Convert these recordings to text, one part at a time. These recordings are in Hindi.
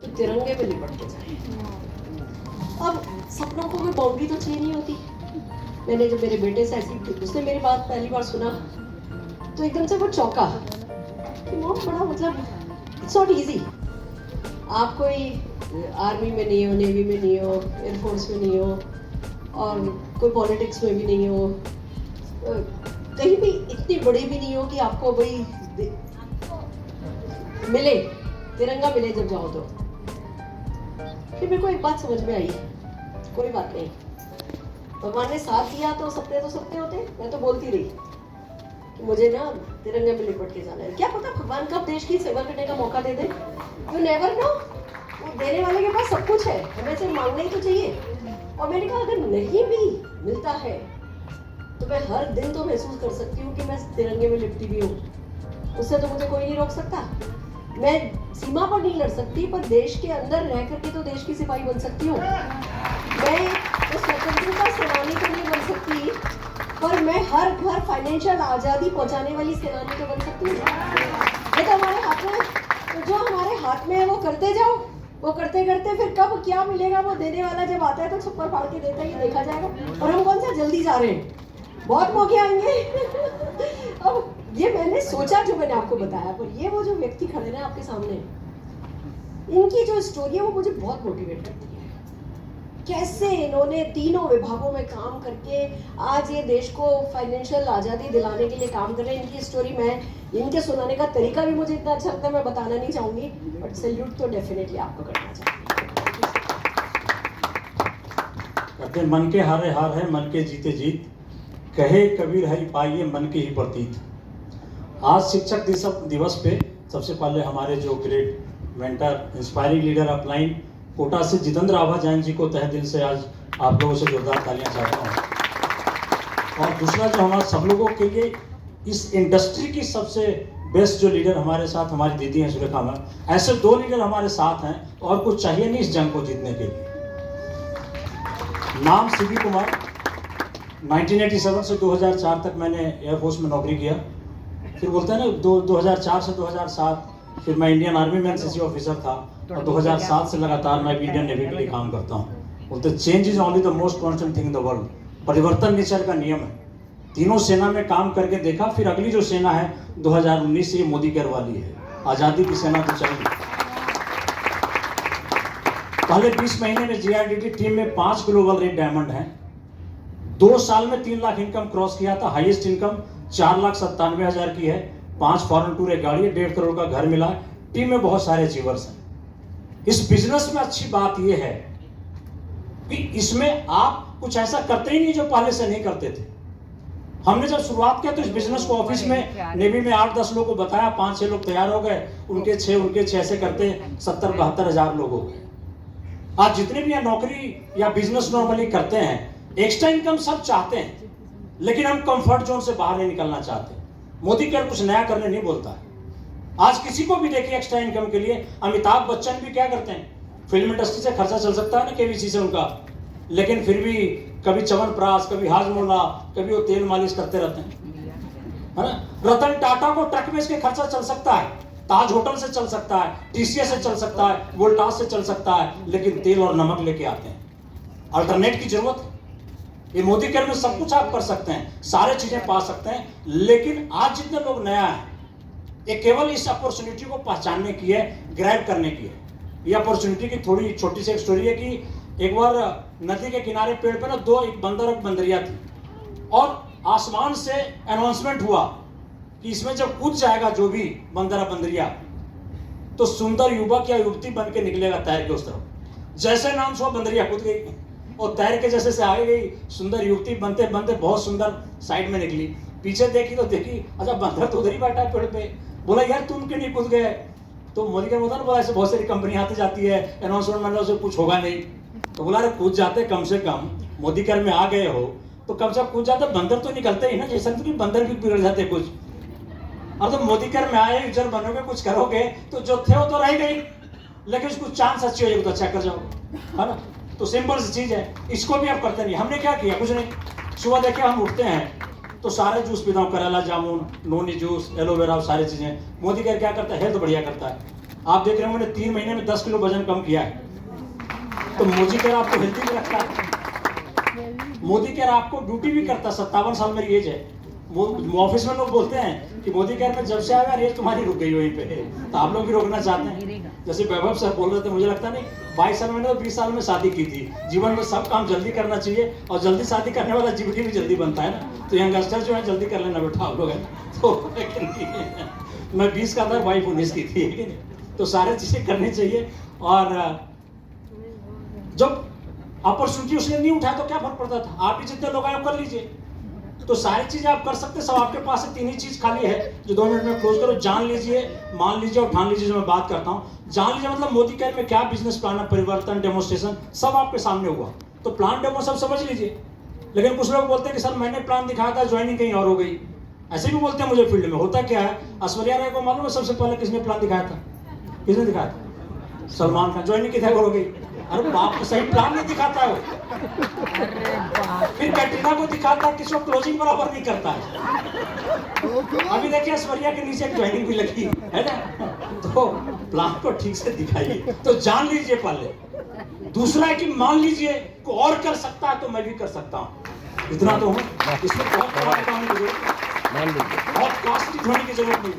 तो तिरंगे में लिपट के जाए। अब सपनों को कोई बाउंड्री तो चाहिए नहीं होती। मैंने जब मेरे बेटे से ऐसी उसने मेरी बात पहली बार सुना तो एकदम से वो चौंका कि मॉम बड़ा मतलब इट्स नॉट इजी। आप कोई आर्मी में नहीं हो, नेवी में नहीं हो, एयरफोर्स में नहीं हो और कोई पॉलिटिक्स में भी नहीं हो, कहीं भी इतनी बड़ी भी नहीं हो कि आपको भाई मिले तिरंगा मिले जब जाओ तो। फिर मेरे को एक बात समझ में आई, कोई बात नहीं, भगवान ने साथ दिया तो सपने होते। मैं तो बोलती रही कि मुझे ना तिरंगे में लिपट के जाना है। क्या पता भगवान कब देश की सेवा करने का मौका दे दे, यू नेवर नो। वो देने वाले के पास सब कुछ है, हमें सिर्फ मांगना ही तो चाहिए। और मैंने कहा अगर नहीं भी मिलता है तो मैं हर दिन तो महसूस कर सकती हूँ कि मैं तिरंगे में लिपटी भी हूँ। उससे तो मुझे कोई नहीं रोक सकता। मैं सीमा पर नहीं लड़ सकती, पर देश के अंदर रह करके तो देश की सिपाही बन सकती हूँ। मैं स्वतंत्रता सेनानी तो नहीं बन सकती, पर मैं हर घर फाइनेंशियल आज़ादी पहुंचाने वाली सेनानी तो बन सकती हूँ। ये तो हमारे हाथ में, तो जो हमारे हाथ में है वो करते जाओ। वो करते करते फिर कब क्या मिलेगा वो देने वाला जब आता है तो छप्पर फाड़ के देता है, ये देखा जाएगा। और हम कौन सा जल्दी जा रहे हैं, बहुत मौके आएंगे। अब ये मैंने सोचा जो मैंने आपको बताया, पर ये वो जो व्यक्ति खड़े हैं आपके सामने, इनकी जो स्टोरी है वो मुझे बहुत मोटिवेट करती है। कैसे इन्होंने तीनों विभागों में काम करके आज ये देश को फाइनेंशियल आज़ादी दिलाने के लिए काम कर रहे हैं। इनकी स्टोरी मैं इनके सुनाने का तरीका भी मुझे इतना अच्छा लगता है, मैं बताना नहीं चाहूँगी, बट सैल्यूट तो डेफिनेटली आपको करना चाहूँगी। कहते मन के हारे हार है, मन के जीते जीत, कहे कबीर हरि पाइए मन के ही प्रतीत। आज शिक्षक दिवस पे सबसे पहले हमारे जो great mentor inspiring leader upline Kota से जितेंद्र आभा जैन जी को तहे दिल से आज आप लोगों से जोरदार तालियां चाहता हूँ। और दूसरा जो हमारे सब लोगों के लिए इस इंडस्ट्री की सबसे बेस्ट जो लीडर हमारे साथ हमारी दीदी हैं सुरेखा मैम, ऐसे दो लीडर हमारे साथ हैं और कुछ चाहिए नहीं इस जंग को जीतने के लिए। नाम सीबी कुमार, 1987 से 2004 तक मैंने एयरफोर्स में नौकरी किया। फिर बोलते हैं ना 2004 से 2007 फिर मैं इंडियन आर्मी में एनसीसी ऑफिसर था और 2007 से लगातार मैं भी इंडियन नेवी के लिए काम करता हूँ। बोलते change is only the most constant thing in the world, परिवर्तन नेचर का नियम है। तीनों सेना में काम करके देखा, फिर अगली जो सेना है 2019 से मोदी केयर वाली है, आज़ादी की सेना तो चली। पहले 20 महीने में जीआरडीटी टीम में 5 ग्लोबल रेड डायमंड हैं। 2 साल में 3 लाख इनकम क्रॉस किया था, हाईएस्ट इनकम 4,97,000 की है। 5 फॉरेन टूर, एक गाड़ी है, 1.5 करोड़ का घर मिला है। टीम में बहुत सारे अचीवर्स हैं। इस बिजनेस में अच्छी बात यह है कि इसमें आप कुछ ऐसा करते ही नहीं जो पहले से नहीं करते थे। हमने जब शुरुआत किया तो इस बिजनेस को ऑफिस में नेवी में 8-10 लोगों को बताया, 5-6 लोग तैयार हो गए, उनके 6 ऐसे करते 70-72 हजार लोग हो गए। आज जितने भी यहाँ नौकरी या बिजनेस नॉर्मली करते हैं, एक्स्ट्रा इनकम सब चाहते हैं, लेकिन हम कंफर्ट जोन से बाहर नहीं निकलना चाहते। मोदी केयर कुछ नया करने नहीं बोलता है। आज किसी को भी देखिए एक्स्ट्रा इनकम के लिए, अमिताभ बच्चन भी क्या करते हैं, फिल्म इंडस्ट्री से खर्चा चल सकता है ना केबीसी से उनका, लेकिन फिर भी कभी च्यवनप्राश, कभी हाजमोला, कभी वो तेल मालिश करते रहते हैं, है ना। रतन टाटा को ट्रक में इसके खर्चा चल सकता है, ताज होटल से चल सकता है, टीसीएस से चल सकता है, वोल्टास से चल सकता है, लेकिन तेल और नमक लेके आते हैं। अल्टरनेट की जरूरत है। ये मोदी केयर में सब कुछ आप कर सकते हैं, सारे चीजें पा सकते हैं, लेकिन आज जितने लोग नया है, ये केवल इस अपॉर्चुनिटी को पहचानने की है, ग्रैब करने की है। ये अपॉर्चुनिटी की थोड़ी छोटी सी एक स्टोरी है कि एक बार नदी के किनारे पेड़ पे ना एक बंदर और बंदरिया थी, और आसमान से अनाउंसमेंट हुआ कि इसमें जब कूद जाएगा जो भी बंदर या बंदरिया, तो सुंदर युवक या युवती बन के निकलेगा तैर के उस तरफ। जैसे अनाउंस हुआ बंदरिया कूद गई और तैर के जैसे से आगे गई, सुंदर युवती बनते बनते बहुत सुंदर साइड में निकली। पीछे देखी तो देखी अच्छा बंदर तो उधर ही बैठा है पेड़ पे। बोला यार तुम क्यों नहीं कूद गए? तो मोदी का बोला बोला ऐसे बहुत सारी कंपनी आती जाती है, अनाउंसमेंट मतलब से कुछ होगा नहीं। तो बोला अरे कूद जाते, कम से कम मोदी केयर में आ गए हो तो कम से कम कूद जाते, बंदर तो निकलते ही ना, जैसा कि बंदर भी बिगड़ जाते कुछ। और तो मोदी केयर में आए, यूजर बनोगे, कुछ करोगे तो जो थे वो तो रह गई, लेकिन उसको चांस अच्छी हो जाएगी तो अच्छा कर जाओगे, है ना। तो सिंपल सी चीज है, इसको भी आप करते नहीं। हमने क्या किया, कुछ नहीं। सुबह देखिए हम उठते हैं तो सारे जूस पीता हूँ, करेला जामुन, नोनी जूस, एलोवेरा, सारी चीजें। मोदी केयर क्या करता है, हेल्थ बढ़िया करता है। आप देख रहे हो मैंने 3 महीने में 10 किलो वजन कम किया है। तो मोदी कह रहा आपको हेल्दी भी रखता है, मोदी कह रहा आपको ड्यूटी भी करता है। 57 साल मेरी एज है। ऑफिस में लोग बोलते हैं कि मोदी कह रहे मैं जब से आया रेस तुम्हारी रुक गई वहीं पे। तो आप लोग भी रोकना चाहते हैं? जैसे वैभव सर बोल रहे थे, मुझे लगता नहीं 22 साल मैंने तो 20 साल में शादी की थी। जीवन में सब काम जल्दी करना चाहिए, और जल्दी शादी करने वाला जीवन भी जल्दी बनता है ना। तो यंगस्टर जो है जल्दी कर लेना बेटा आप लोग है ना। तो मैं 20 का था, वाइफ 19 की थी, है नहीं? तो सारे चीजें करनी चाहिए। और जब अपॉर्चुनिटी उसने नहीं उठाया तो क्या फर्क पड़ता था? आप भी जितने लोग आए कर लीजिए। तो सारी चीजें आप कर सकते हैं, सब आपके पास है। 3 ही चीज खाली है जो 2 मिनट में क्लोज करो। जान लीजिए, मान लीजिए और ठान लीजिए जो मैं बात करता हूं। जान लीजिए मतलब मोदी केयर में क्या बिजनेस प्लान है, परिवर्तन, डेमोस्ट्रेशन सब आपके सामने हुआ। तो प्लान डेमो सब समझ लीजिए। लेकिन कुछ लोग बोलते हैं कि सर मैंने प्लान दिखाया था, ज्वाइनिंग कहीं और हो गई। ऐसे भी बोलते हैं मुझे फील्ड में। होता क्या है, ऐश्वर्या राय को मालूम है सबसे पहले किसने प्लान दिखाया था? किसने दिखाया था? सलमान खान। ज्वाइनिंग किधर हो गई? अरे बाप, सही प्लान नहीं दिखाता है वो। फिर कैटरीना को दिखाता है, किसी को क्लोजिंग बराबर नहीं करता है। अभी देखिए ऐश्वर्या के नीचे ज्वाइनिंग भी लगी है ना। तो प्लान को ठीक से दिखाइए। तो जान लीजिए पहले। दूसरा है कि मान लीजिए को और कर सकता है तो मैं भी कर सकता हूँ। इतना तो हूँ, इसमें बहुत कॉस्टली होने की जरूरत नहीं।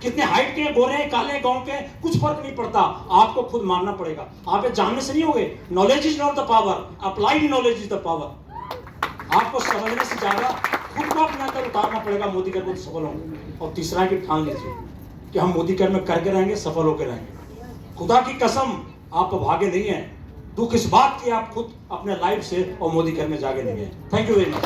कितने हाइट के, गोरे, काले, गांव के, कुछ फर्क नहीं पड़ता। आपको खुद मानना पड़ेगा। आप ये जानने से नहीं होगे। Knowledge is not the power, applied knowledge is the power. आपको समझने से ज्यादा खुद को अपने अंदर उतारना पड़ेगा। मोदी कर सफल होंगे। और तीसरा कि ठान लीजिए कि हम मोदी कर में करके रहेंगे, सफल होकर रहेंगे। खुदा की कसम, आप भागे नहीं है। दुख इस बात की आप खुद अपने लाइफ से और मोदी कर में जागे नहीं है। Thank you very much.